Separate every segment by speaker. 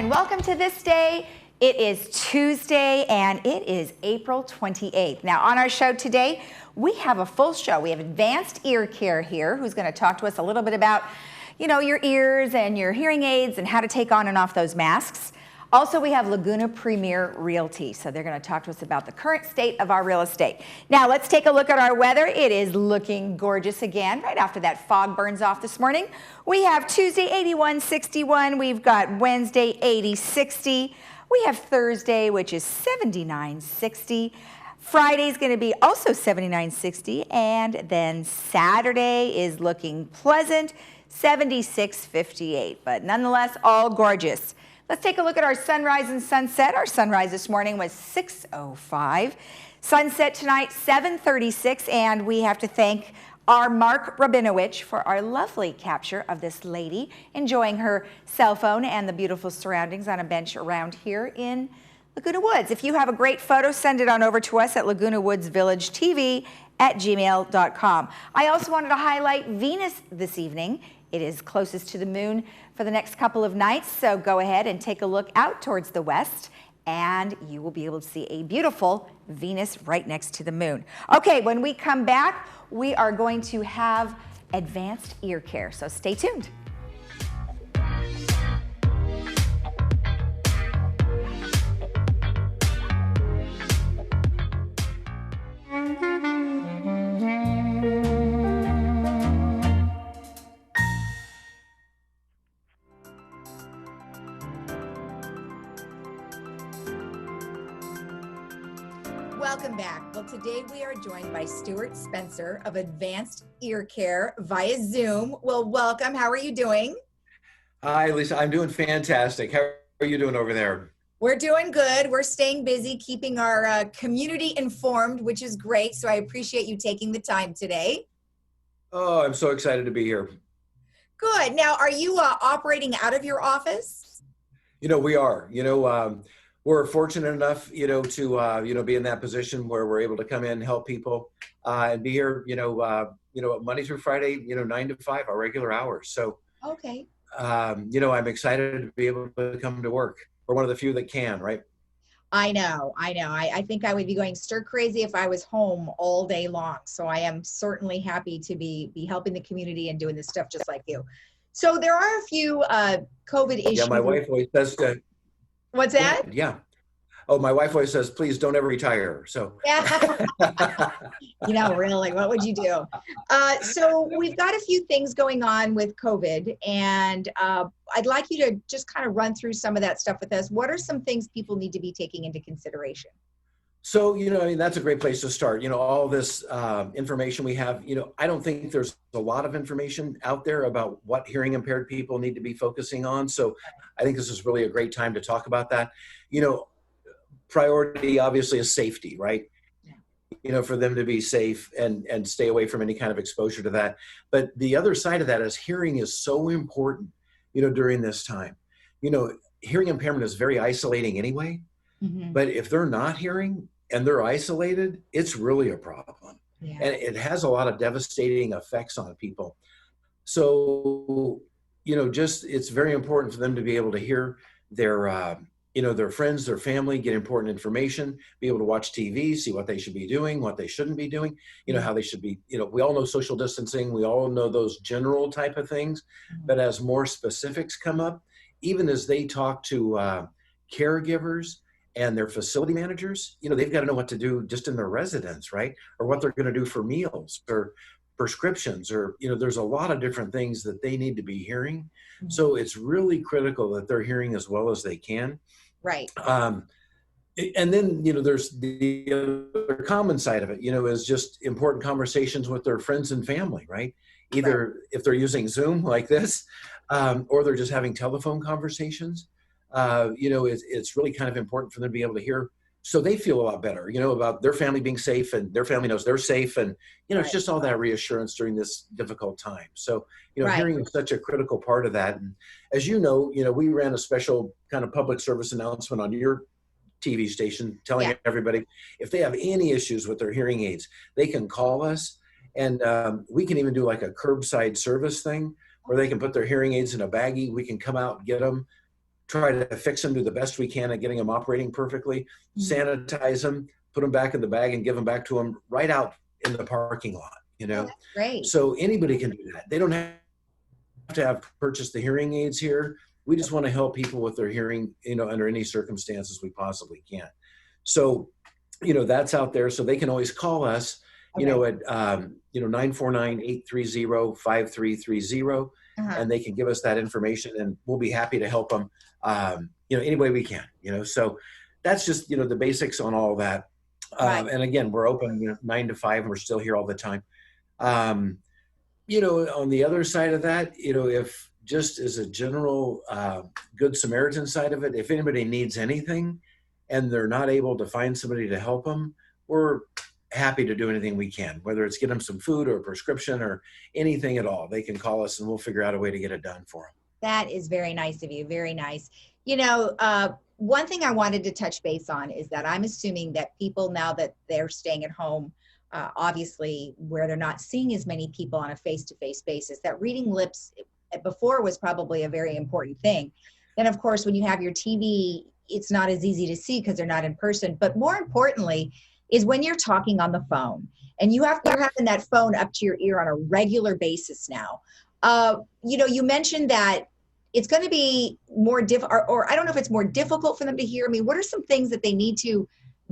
Speaker 1: and welcome to This Day. It is Tuesday and it is April 28th. Now on our show today, we have a full show. We have advanced ear care here who's going to talk to us a little bit about, your ears and your hearing aids and how to take on and off those masks. Also, we have Laguna Premier Realty, so they're going to talk to us about the current state of our real estate. Now, let's take a look at our weather. It is looking gorgeous again, right after that fog burns off this morning. We have Tuesday, 81, 61. We've got Wednesday, 80, 60. We have Thursday, which is 79, 60. Friday's going to be also 79, 60. And then Saturday is looking pleasant, 76, 58. But nonetheless, all gorgeous. Let's take a look at our sunrise and sunset. Our sunrise this morning was 6:05. Sunset tonight, 7:36, and we have to thank our Mark Rabinowitz for our lovely capture of this lady enjoying her cell phone and the beautiful surroundings on a bench around here in Laguna Woods. If you have a great photo, send it on over to us at Laguna Woods Village TV at gmail.com. I also wanted to highlight Venus this evening. It is closest to the moon for the next couple of nights, so go ahead and take a look out towards the west, and you will be able to see a beautiful Venus right next to the moon. Okay, when we come back, we are going to have advanced ear care, so stay tuned. Welcome back. Well, today we are joined by Stuart Spencer of Advanced Ear Care via Zoom. Well, welcome. How are you doing?
Speaker 2: Hi, Lisa. I'm doing fantastic. How are you doing over there?
Speaker 1: We're doing good. We're staying busy, keeping our community informed, which is great. So I appreciate you taking the time today.
Speaker 2: Oh, I'm so excited to be here.
Speaker 1: Good. Now, are you operating out of your office?
Speaker 2: We are. We're fortunate enough, to be in that position where we're able to come in, help people, and be here, Monday through Friday, 9 to 5, our regular hours. So,
Speaker 1: okay.
Speaker 2: I'm excited to be able to come to work. We're one of the few that can, right?
Speaker 1: I know. I think I would be going stir crazy if I was home all day long. So I am certainly happy to be helping the community and doing this stuff just like you. So there are a few COVID issues.
Speaker 2: Yeah, my wife always says to.
Speaker 1: What's that?
Speaker 2: Yeah. Oh, my wife always says, please don't ever retire. So,
Speaker 1: yeah. Really, what would you do? So we've got a few things going on with COVID, and I'd like you to just kind of run through some of that stuff with us. What are some things people need to be taking into consideration?
Speaker 2: So, that's a great place to start. All this information we have, I don't think there's a lot of information out there about what hearing impaired people need to be focusing on. So I think this is really a great time to talk about that. Priority obviously is safety, right? Yeah. For them to be safe and stay away from any kind of exposure to that. But the other side of that is hearing is so important, during this time. Hearing impairment is very isolating anyway. Mm-hmm. But if they're not hearing and they're isolated, it's really a problem. Yeah. And it has a lot of devastating effects on people. So, it's very important for them to be able to hear their friends, their family, get important information, be able to watch TV, see what they should be doing, what they shouldn't be doing, how they should be, we all know social distancing, we all know those general type of things, mm-hmm. But as more specifics come up, even as they talk to caregivers and their facility managers, they've got to know what to do just in their residence, right? Or what they're going to do for meals or prescriptions, or, there's a lot of different things that they need to be hearing. Mm-hmm. So it's really critical that they're hearing as well as they can.
Speaker 1: Right.
Speaker 2: And then, there's the other common side of it, is just important conversations with their friends and family, right? Either right. If they're using Zoom like this, or they're just having telephone conversations, it's really kind of important for them to be able to hear, so they feel a lot better, about their family being safe and their family knows they're safe. And, right. It's just all that reassurance during this difficult time. So, right. Hearing is such a critical part of that. And as we ran a special kind of public service announcement on your TV station telling everybody if they have any issues with their hearing aids, they can call us. And we can even do like a curbside service thing where they can put their hearing aids in a baggie. We can come out and get them, try to fix them, do the best we can at getting them operating perfectly, sanitize them, put them back in the bag and give them back to them right out in the parking lot, you
Speaker 1: Oh,
Speaker 2: know?
Speaker 1: that's great.
Speaker 2: So anybody can do that. They don't have to have purchased the hearing aids here. We just want to help people with their hearing, you know, under any circumstances we possibly can. So, you know, that's out there. So they can always call us, you know, at, 949-830-5330. And they can give us that information and we'll be happy to help them, you know, any way we can, you know. So that's just, you know, the basics on all that. And again, we're open, you know, 9 to 5 and we're still here all the time. You know, on the other side of that, you know, if just as a general Good Samaritan side of it, if anybody needs anything and they're not able to find somebody to help them, we're happy to do anything we can, whether it's get them some food or a prescription or anything at all. They can call us and we'll figure out a way to get it done for them.
Speaker 1: That is very nice of you. Very nice. You know, one thing I wanted to touch base on is that I'm assuming that people, now that they're staying at home, obviously where they're not seeing as many people on a face-to-face basis, that reading lips before was probably a very important thing. Then of course, when you have your TV, it's not as easy to see because they're not in person. But more importantly is when you're talking on the phone and you're having that phone up to your ear on a regular basis now. You know, you mentioned that it's going to be more or I don't know if it's more difficult for them to hear. I mean, what are some things that they need to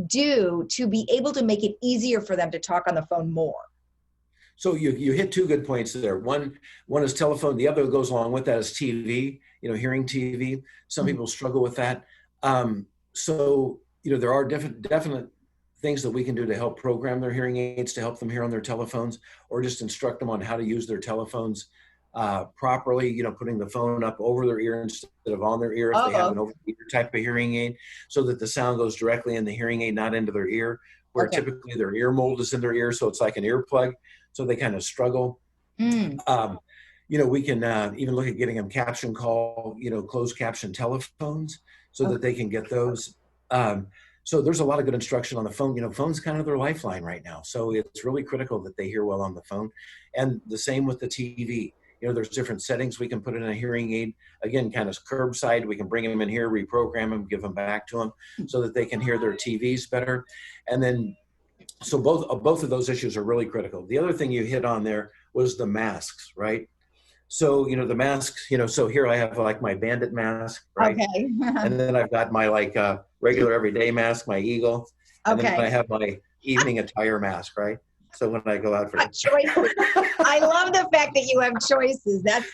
Speaker 1: do to be able to make it easier for them to talk on the phone more?
Speaker 2: So you hit two good points there. One is telephone. The other goes along with that is TV, you know, hearing TV. Some people struggle with that. So, you know, there are definite things that we can do to help program their hearing aids, to help them hear on their telephones, or just instruct them on how to use their telephones properly, you know, putting the phone up over their ear instead of on their ear if they have an over-ear type of hearing aid, so that the sound goes directly in the hearing aid, not into their ear, where typically their ear mold is in their ear, so it's like an earplug, so they kind of struggle. You know, we can even look at getting them caption call, you know, closed caption telephones so that they can get those. So there's a lot of good instruction on the phone. You know, phone's kind of their lifeline right now. So it's really critical that they hear well on the phone. And the same with the TV. You know, there's different settings we can put in a hearing aid. Again, kind of curbside. We can bring them in here, reprogram them, give them back to them so that they can hear their TVs better. And then, so both of those issues are really critical. The other thing you hit on there was the masks, right? So, you know, the masks, you know, so here I have like my bandit mask, right?
Speaker 1: Okay.
Speaker 2: And then I've got my like regular everyday mask, my eagle. And then I have my evening attire mask, right? So when I go out for
Speaker 1: choices. I love the fact that you have choices. That's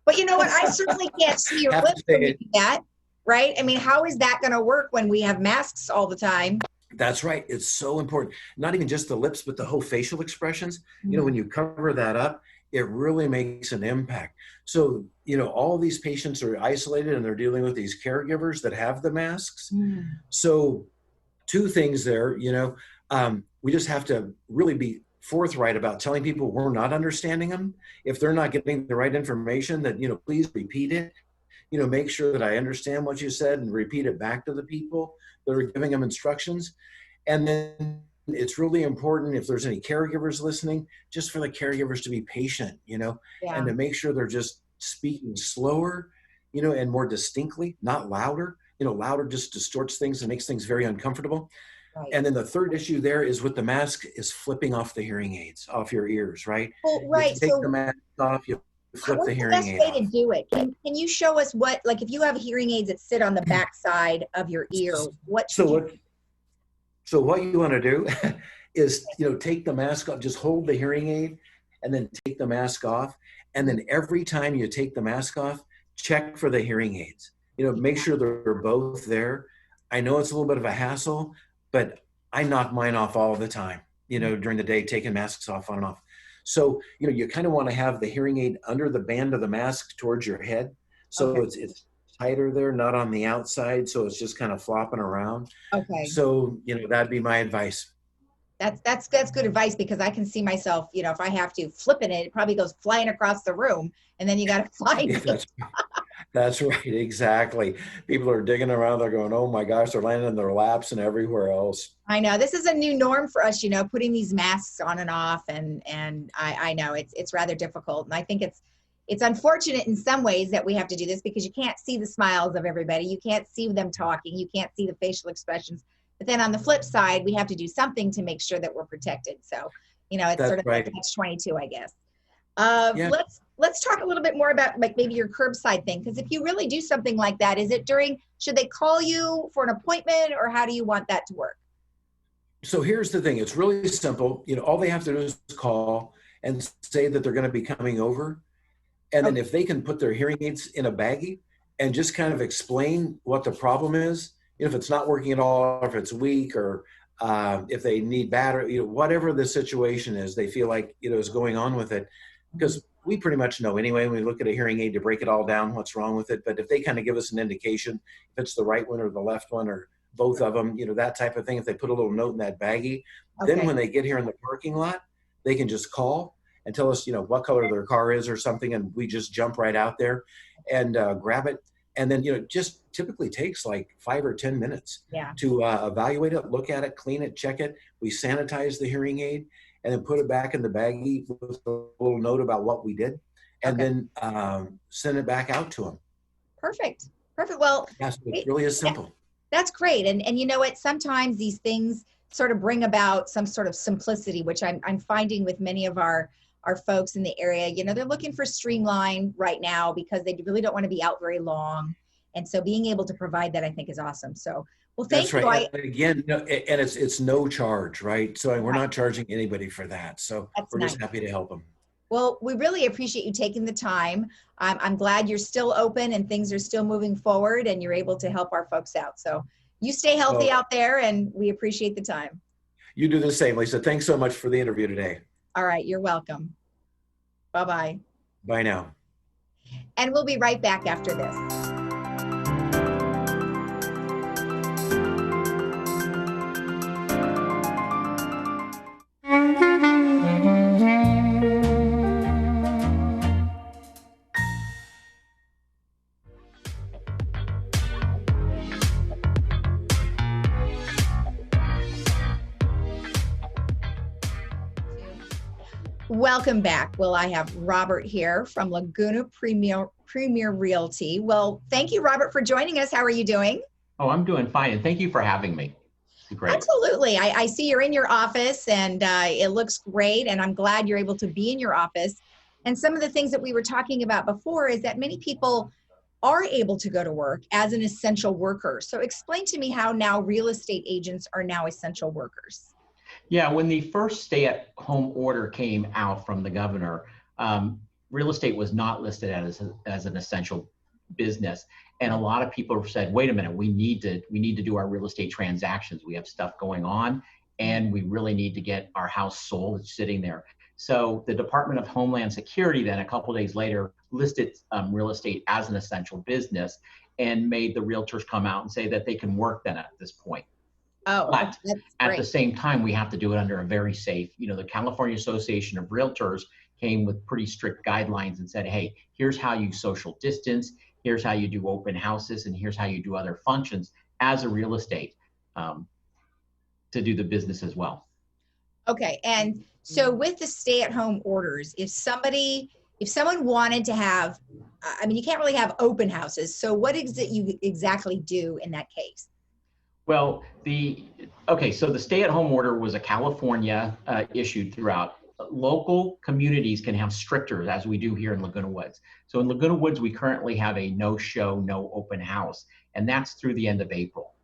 Speaker 1: but you know what? I certainly can't see your lips when you do that, right? I mean, how is that going to work when we have masks all the time?
Speaker 2: That's right. It's so important. Not even just the lips, but the whole facial expressions. You know, when you cover that up, it really makes an impact. So, you know, all these patients are isolated and they're dealing with these caregivers that have the masks. So two things there, you know, we just have to really be forthright about telling people we're not understanding them. If they're not getting the right information, that, you know, please repeat it. You know, make sure that I understand what you said and repeat it back to the people that are giving them instructions. And then it's really important, if there's any caregivers listening, just for the caregivers to be patient, you know, and to make sure they're just speaking slower, you know, and more distinctly, not louder. You know, louder just distorts things and makes things very uncomfortable. And then the third issue there is with the mask is flipping off the hearing aids off your ears, right?
Speaker 1: Well,
Speaker 2: You take the mask off, you flip the hearing aid
Speaker 1: off. What's the best way to do it? Can you show us what, like if you have hearing aids that sit on the back side of your ear, what should
Speaker 2: So what you want to do is, you know, take the mask off, just hold the hearing aid and then take the mask off. And then every time you take the mask off, check for the hearing aids, you know, make sure they're both there. I know it's a little bit of a hassle, but I knock mine off all the time, you know, during the day, taking masks off on and off. So, you know, you kind of want to have the hearing aid under the band of the mask towards your head. So it's tighter there, not on the outside. So it's just kind of flopping around. So, you know, that'd be my advice.
Speaker 1: That's good advice, because I can see myself, you know, if I have to flip it probably goes flying across the room and then you got to find it.
Speaker 2: That's right. Exactly. People are digging around. They're going, oh my gosh, they're landing in their laps and everywhere else.
Speaker 1: I know this is a new norm for us, you know, putting these masks on and off. And I know it's rather difficult. And I think
Speaker 3: it's unfortunate in some ways that we have to do this because you can't see the smiles of everybody. You can't see them talking. You can't see the facial expressions. But then on the flip side, we have to do something to make sure that we're protected. So, you know, it's
Speaker 2: That's
Speaker 3: sort of
Speaker 2: right.
Speaker 3: like catch-22, I guess.
Speaker 2: Yeah.
Speaker 3: Let's talk a little bit more about like maybe your curbside thing. Because if you really do something like that, is it should they call you for an appointment, or how do you want that to work?
Speaker 2: So here's the thing. It's really simple. You know, all they have to do is call and say that they're going to be coming over. And then
Speaker 3: Okay.
Speaker 2: if they can put their hearing aids in a baggie and just kind of explain what the problem is, you know, if it's not working at all, or if it's weak, or if they need battery, you know, whatever the situation is, they feel like, you know, is going on with it. Because we pretty much know anyway, when we look at a hearing aid to break it all down, what's wrong with it. But if they kind of give us an indication, if it's the right one or the left one or both of them, you know, that type of thing, if they put a little note in that baggie, then
Speaker 3: Okay.
Speaker 2: when they get here in the parking lot, they can just call and tell us, you know, what color their car is or something, and we just jump right out there and grab it. And then, you know, just typically takes like 5 or 10 minutes
Speaker 3: Yeah.
Speaker 2: to evaluate it, look at it, clean it, check it. We sanitize the hearing aid and then put it back in the baggie with a little note about what we did, and
Speaker 3: Okay.
Speaker 2: then send it back out to them.
Speaker 3: Perfect. Perfect. Well,
Speaker 2: Yes, it
Speaker 3: it,
Speaker 2: really is simple.
Speaker 3: that's great. And you know what? Sometimes these things sort of bring about some sort of simplicity, which I'm finding with many of our folks in the area. You know, they're looking for streamline right now because they really don't want to be out very long. And so being able to provide that, I think, is awesome. So, well,
Speaker 2: That's
Speaker 3: thank you.
Speaker 2: right. And again, you know, and it's no charge, right? So we're
Speaker 3: Right,
Speaker 2: not charging anybody for that. So
Speaker 3: that's
Speaker 2: we're
Speaker 3: nice.
Speaker 2: just happy to help them.
Speaker 3: Well, we really appreciate you taking the time. I'm glad you're still open and things are still moving forward and you're able to help our folks out. So you stay healthy
Speaker 2: Well,
Speaker 3: out there and we appreciate the time.
Speaker 2: you do the same, Lisa. Thanks so much for the interview today.
Speaker 3: All right, you're welcome. Bye-bye.
Speaker 2: Bye now.
Speaker 3: And we'll be right back after this. Welcome back. Well, I have Robert here from Laguna Premier Realty. Well, thank you, Robert, for joining us. How are you doing?
Speaker 4: Oh, I'm doing fine, and thank you for having me. It's great.
Speaker 3: Absolutely. I see you're in your office and it looks great, and I'm glad you're able to be in your office. And some of the things that we were talking about before is that many people are able to go to work as an essential worker. So explain to me how now real estate agents are now essential workers.
Speaker 4: Yeah, when the first stay-at-home order came out from the governor, real estate was not listed as an essential business, and a lot of people said, "Wait a minute, we need to do our real estate transactions. We have stuff going on, and we really need to get our house sold. It's sitting there." So the Department of Homeland Security then, a couple of days later, listed real estate as an essential business and made the realtors come out and say that they can work then at this point.
Speaker 3: Oh,
Speaker 4: But
Speaker 3: that's
Speaker 4: at
Speaker 3: great.
Speaker 4: the same time, we have to do it under a very safe, the California Association of Realtors came with pretty strict guidelines and said, hey, here's how you social distance, here's how you do open houses, and here's how you do other functions as a real estate to do the business as well.
Speaker 3: Okay. And so with the stay-at-home orders, if someone wanted to have, I mean, you can't really have open houses. So what is it you exactly do in that case?
Speaker 4: Well, so the stay-at-home order was a California issued throughout. Local communities can have stricter, as we do here in Laguna Woods. So in Laguna Woods, we currently have a no show, no open house, and that's through the end of April.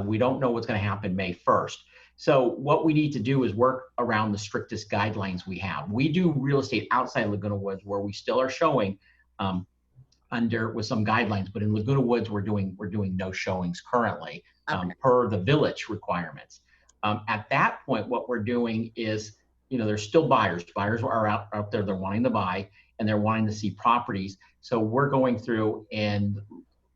Speaker 4: We don't know what's going to happen May 1st. So what we need to do is work around the strictest guidelines we have. We do real estate outside Laguna Woods where we still are showing with some guidelines, but in Laguna Woods, we're doing no showings currently. Per the village requirements. At that point, what we're doing is, there's still buyers. Buyers are out there, they're wanting to buy and they're wanting to see properties. So we're going through and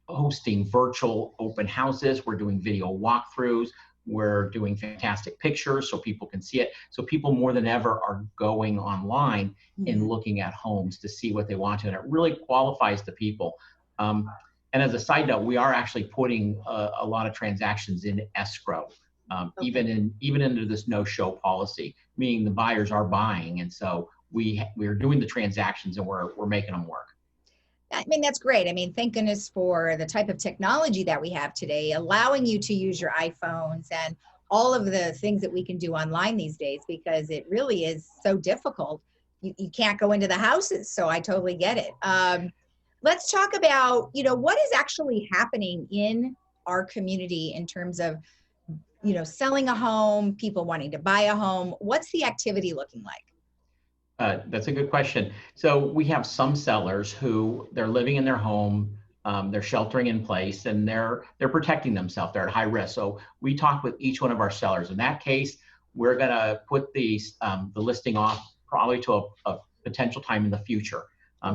Speaker 4: hosting virtual open houses. We're doing video walkthroughs. We're doing fantastic pictures so people can see it. So people more than ever are going online and looking at homes to see what they want to. And it really qualifies the people. And as a side note, we are actually putting a lot of transactions in escrow, even into this no-show policy, meaning the buyers are buying, and so we're doing the transactions and we're making them work.
Speaker 3: I mean, that's great. I mean, thank goodness for the type of technology that we have today, allowing you to use your iPhones and all of the things that we can do online these days, because it really is so difficult. You can't go into the houses. So I totally get it. Let's talk about, what is actually happening in our community in terms of, selling a home, people wanting to buy a home. What's the activity looking like?
Speaker 4: That's a good question. So we have some sellers who they're living in their home, they're sheltering in place, and they're protecting themselves. They're at high risk. So we talk with each one of our sellers. In that case, we're gonna put the listing off probably to a potential time in the future.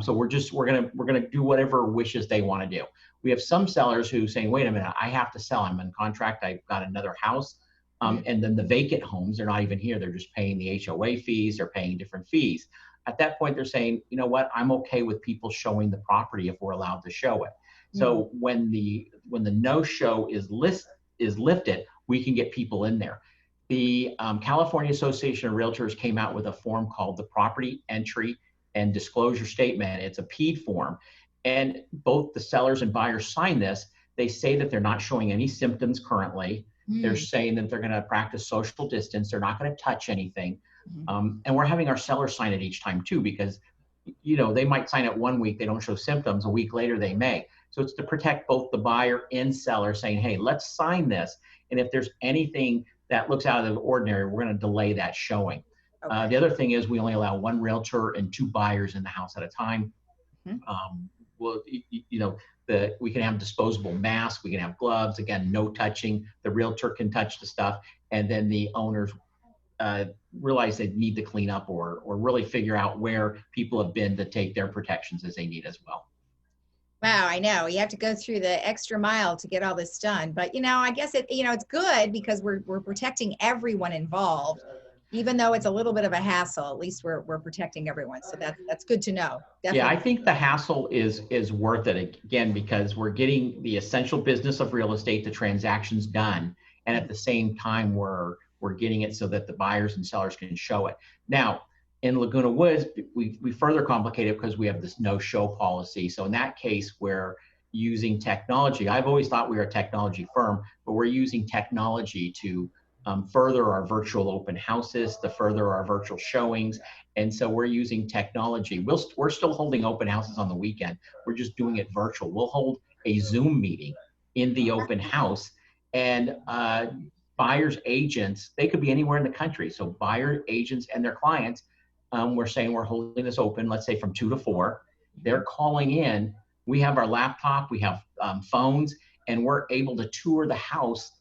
Speaker 4: So we're gonna do whatever wishes they want to do. We have some sellers who saying, wait a minute, I have to sell. I'm in contract. I've got another house. And then the vacant homes, they're not even here. They're just paying the HOA fees. They're paying different fees. At that point, they're saying, you know what? I'm okay with people showing the property if we're allowed to show it. So when the no-show is lifted, we can get people in there. The California Association of Realtors came out with a form called the Property Entry and Disclosure Statement. It's a PED form. And both the sellers and buyers sign this. They say that they're not showing any symptoms currently. They're saying that they're going to practice social distance. They're not going to touch anything. And we're having our sellers sign it each time too, because, they might sign it 1 week. They don't show symptoms. A week later, they may. So it's to protect both the buyer and seller saying, hey, let's sign this. And if there's anything that looks out of the ordinary, we're going to delay that showing. Okay. The other thing is we only allow 1 realtor and 2 buyers in the house at a time. We can have disposable masks, we can have gloves, again, no touching. The realtor can touch the stuff, and then the owners realize they need to clean up or really figure out where people have been to take their protections as they need as well.
Speaker 3: Wow, I know. You have to go through the extra mile to get all this done. But, I guess it's good because we're protecting everyone involved. Even though it's a little bit of a hassle, at least we're protecting everyone. So that's good to know. Definitely.
Speaker 4: Yeah, I think the hassle is worth it, again, because we're getting the essential business of real estate, the transactions done, and at the same time we're getting it so that the buyers and sellers can show it. Now, in Laguna Woods, we further complicate it because we have this no-show policy. So in that case, we're using technology. I've always thought we were a technology firm, but we're using technology to further our virtual open houses, to further our virtual showings. And so we're using technology. We're still holding open houses on the weekend. We're just doing it virtual. We'll hold a Zoom meeting in the open house, and buyers, agents, they could be anywhere in the country. So buyer agents and their clients, we're saying we're holding this open, let's say from 2 to 4. They're calling in. We have our laptop, we have phones, and we're able to tour the house,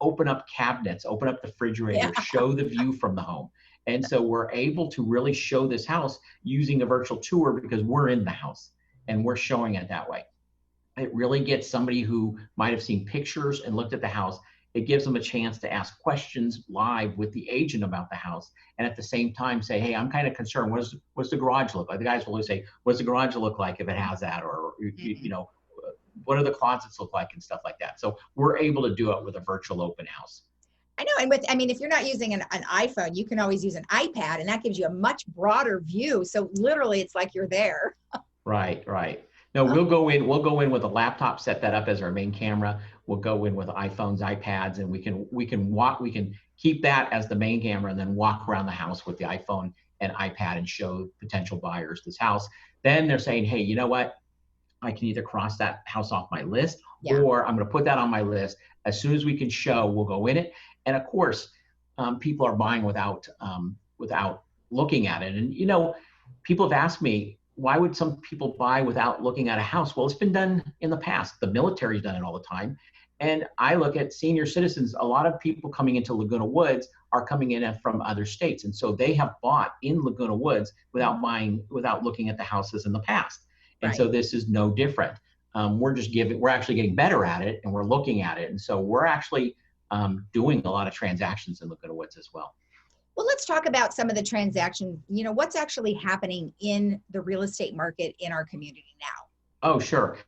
Speaker 4: open up cabinets, open up the refrigerator, show the view from the home. And so we're able to really show this house using a virtual tour because we're in the house and we're showing it that way. It really gets somebody who might have seen pictures and looked at the house. It gives them a chance to ask questions live with the agent about the house. And at the same time say, hey, I'm kind of concerned. What's the garage look like? The guys will always say, what's the garage look like if it has that? Or, what do the closets look like and stuff like that. So we're able to do it with a virtual open house.
Speaker 3: I know. And if you're not using an iPhone, you can always use an iPad, and that gives you a much broader view. So literally it's like you're there.
Speaker 4: Right. No, we'll go in with a laptop, set that up as our main camera. We'll go in with iPhones, iPads, and we can keep that as the main camera and then walk around the house with the iPhone and iPad and show potential buyers this house. Then they're saying, hey, you know what? I can either cross that house off my list, or I'm going to put that on my list. As soon as we can show, we'll go in it. And of course, people are buying without looking at it. And, people have asked me, why would some people buy without looking at a house? Well, it's been done in the past. The military's done it all the time. And I look at senior citizens. A lot of people coming into Laguna Woods are coming in from other states. And so they have bought in Laguna Woods without looking at the houses in the past. And so this is no different. We're actually getting better at it, and we're looking at it. And so we're actually doing a lot of transactions in Laguna Woods as well.
Speaker 3: Well, let's talk about some of the transactions, what's actually happening in the real estate market in our community now.
Speaker 4: Oh, sure.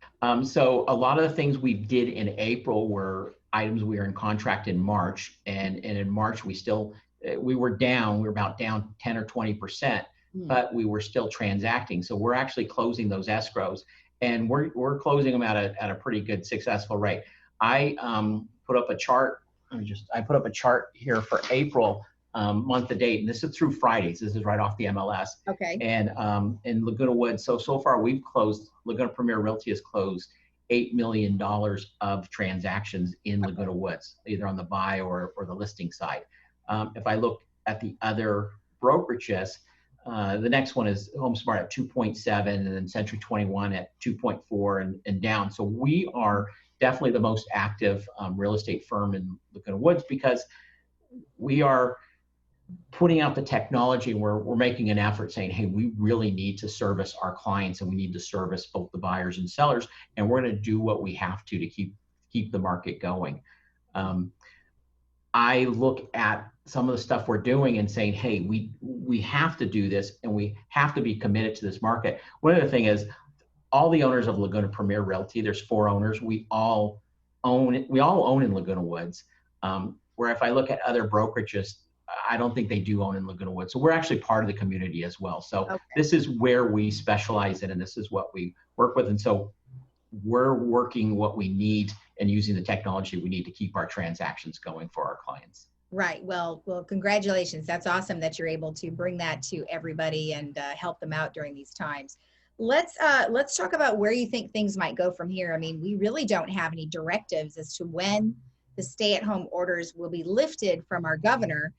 Speaker 4: So a lot of the things we did in April were items we were in contract in March. And in March, we were about down 10 or 20%, but we were still transacting. So we're actually closing those escrows. and we're closing them at a pretty good successful rate. I put up a chart. I put up a chart here for April month to date, and this is through Fridays. This is right off the MLS.
Speaker 3: Okay.
Speaker 4: And in Laguna Woods, so far we've closed. Laguna Premier Realty has closed $8 million of transactions in Laguna Woods, either on the buy or the listing side. If I look at the other brokerages, the next one is HomeSmart at 2.7, and then Century 21 at 2.4 and down. So we are definitely the most active real estate firm in Laguna Woods because we are putting out the technology. We're making an effort saying, hey, we really need to service our clients, and we need to service both the buyers and sellers, and we're going to do what we have to keep the market going. I look at some of the stuff we're doing and saying, hey, we have to do this, and we have to be committed to this market. One other thing is, all the owners of Laguna Premier Realty, there's 4 owners, we all own in Laguna Woods. Where if I look at other brokerages, I don't think they do own in Laguna Woods. So we're actually part of the community as well. So okay. This is where we specialize in, and this is what we work with. And so we're working what we need and using the technology we need to keep our transactions going for our clients.
Speaker 3: Right. Well, congratulations. That's awesome that you're able to bring that to everybody and help them out during these times. Let's talk about where you think things might go from here. I mean, we really don't have any directives as to when the stay-at-home orders will be lifted from our governor.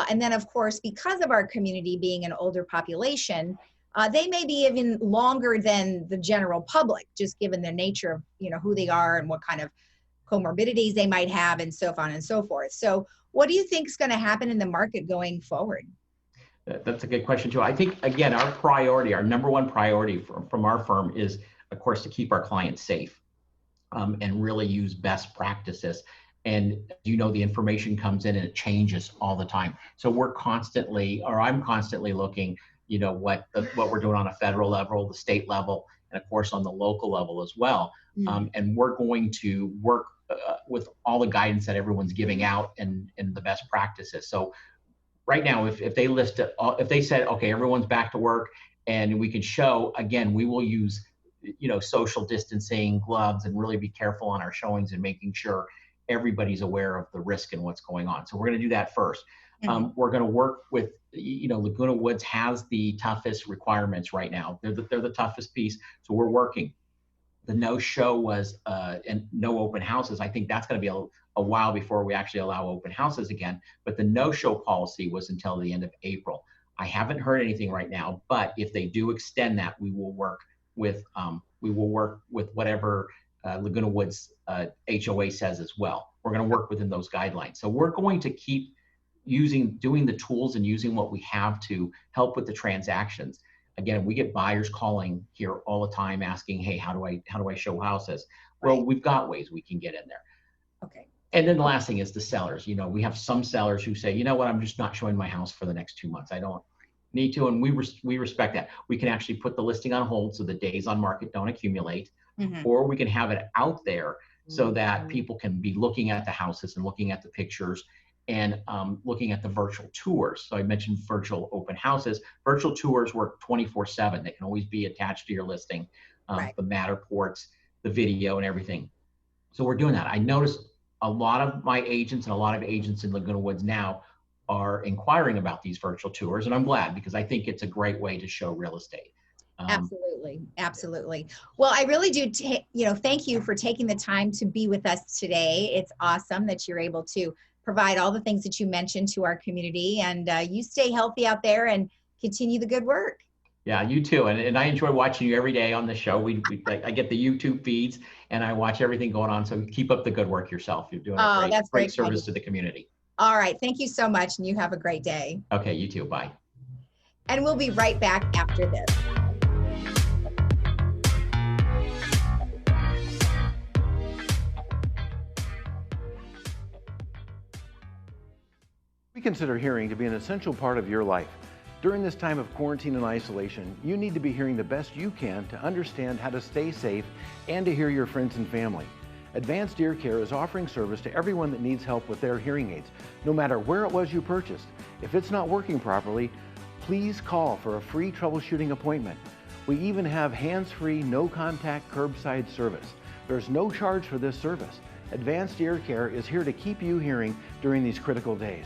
Speaker 3: And then, of course, because of our community being an older population, they may be even longer than the general public, just given the nature of, who they are and what kind of comorbidities they might have and so on and so forth. So what do you think is going to happen in the market going forward?
Speaker 4: That's a good question, too. I think, again, our number one priority from our firm is, of course, to keep our clients safe and really use best practices. And the information comes in and it changes all the time. So I'm constantly looking, what we're doing on a federal level, the state level, and of course on the local level as well. Mm-hmm. And we're going to work with all the guidance that everyone's giving out and the best practices. So right now, if they list it, if they said, okay, everyone's back to work and we can show, again, we will use, social distancing, gloves, and really be careful on our showings and making sure everybody's aware of the risk and what's going on. So we're going to do that first. Mm-hmm. We're going to work with, Laguna Woods has the toughest requirements right now. They're the toughest piece. So we're working. The no-show was, and no open houses. I think that's going to be a while before we actually allow open houses again. But the no-show policy was until the end of April. I haven't heard anything right now, but if they do extend that, we will work with whatever Laguna Woods HOA says as well. We're going to work within those guidelines. So we're going to keep doing the tools and using what we have to help with the transactions. Again, we get buyers calling here all the time asking, hey, how do I show houses? Right. Well, we've got ways we can get in there.
Speaker 3: Okay.
Speaker 4: And then the last thing is the sellers. We have some sellers who say, you know what, I'm just not showing my house for the next 2 months. I don't need to. And we respect that. We can actually put the listing on hold so the days on market don't accumulate. Mm-hmm. Or we can have it out there so that people can be looking at the houses and looking at the pictures and looking at the virtual tours. So I mentioned virtual open houses. Virtual tours work 24/7. They can always be attached to your listing, right. The Matterports, the video, and everything. So we're doing that. I noticed a lot of my agents and a lot of agents in Laguna Woods now are inquiring about these virtual tours, and I'm glad because I think it's a great way to show real estate.
Speaker 3: Absolutely. Well, I really do, thank you for taking the time to be with us today. It's awesome that you're able to provide all the things that you mentioned to our community, and you stay healthy out there and continue the good work.
Speaker 4: Yeah, you too. And I enjoy watching you every day on the show. I get the YouTube feeds and I watch everything going on. So keep up the good work yourself. You're doing a great service to the community.
Speaker 3: All right. Thank you so much. And you have a great day.
Speaker 4: Okay, you too. Bye.
Speaker 3: And we'll be right back after this.
Speaker 5: We consider hearing to be an essential part of your life. During this time of quarantine and isolation, you need to be hearing the best you can to understand how to stay safe and to hear your friends and family. Advanced Ear Care is offering service to everyone that needs help with their hearing aids, no matter where it was you purchased. If it's not working properly, please call for a free troubleshooting appointment. We even have hands-free, no-contact curbside service. There's no charge for this service. Advanced Ear Care is here to keep you hearing during these critical days.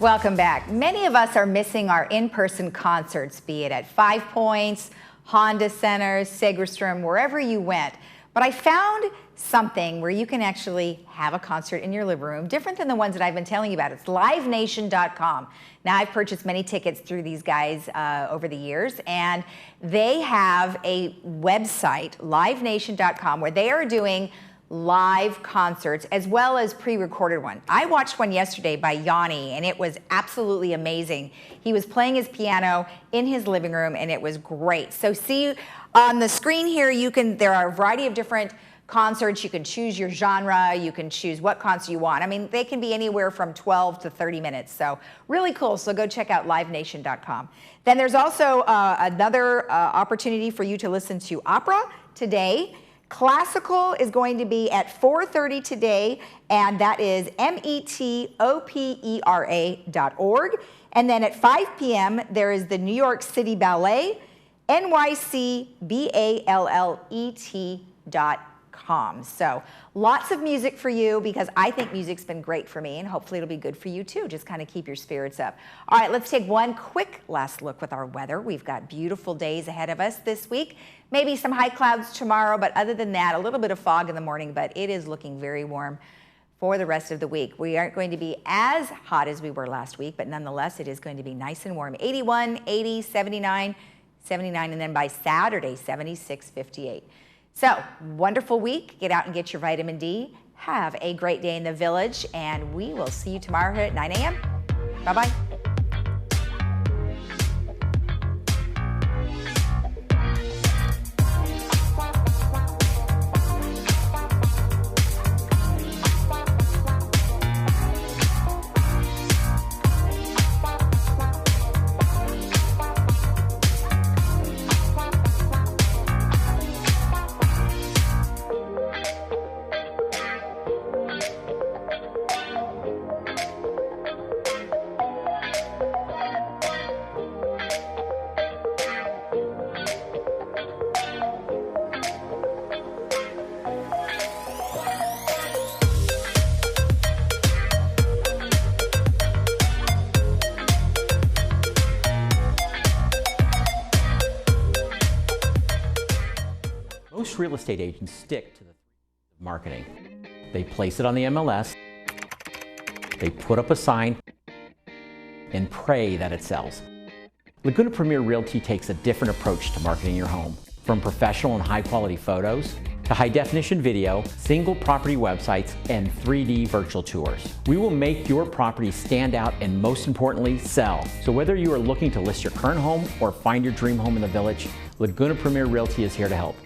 Speaker 1: Welcome back. Many of us are missing our in-person concerts, be it at Five Points, Honda Centers, Segerstrom, wherever you went. But I found something where you can actually have a concert in your living room, different than the ones that I've been telling you about. It's livenation.com. Now, I've purchased many tickets through these guys over the years, and they have a website, livenation.com, where they are doing live concerts as well as pre-recorded one. I watched one yesterday by Yanni, and it was absolutely amazing. He was playing his piano in his living room, and it was great. So see on the screen here, there are a variety of different concerts. You can choose your genre. You can choose what concert you want. I mean, they can be anywhere from 12 to 30 minutes. So really cool. So go check out livenation.com. Then there's also another opportunity for you to listen to opera today. Classical is going to be at 4:30 today, and that is metopera.org. And then at 5 p.m., there is the New York City Ballet, nycballet.com. So lots of music for you, because I think music's been great for me, and hopefully it'll be good for you too. Just kind of keep your spirits up. All right, let's take one quick last look with our weather. We've got beautiful days ahead of us this week. Maybe some high clouds tomorrow, but other than that, a little bit of fog in the morning, but it is looking very warm for the rest of the week. We aren't going to be as hot as we were last week, but nonetheless, it is going to be nice and warm. 81, 80, 79, 79, and then by Saturday, 76, 58. So, wonderful week. Get out and get your vitamin D. Have a great day in the village, and we will see you tomorrow here at 9 a.m. Bye-bye.
Speaker 6: Most real estate agents stick to the marketing. They place it on the MLS, they put up a sign, and pray that it sells. Laguna Premier Realty takes a different approach to marketing your home. From professional and high-quality photos, to high-definition video, single property websites, and 3D virtual tours. We will make your property stand out and, most importantly, sell. So whether you are looking to list your current home or find your dream home in the village, Laguna Premier Realty is here to help.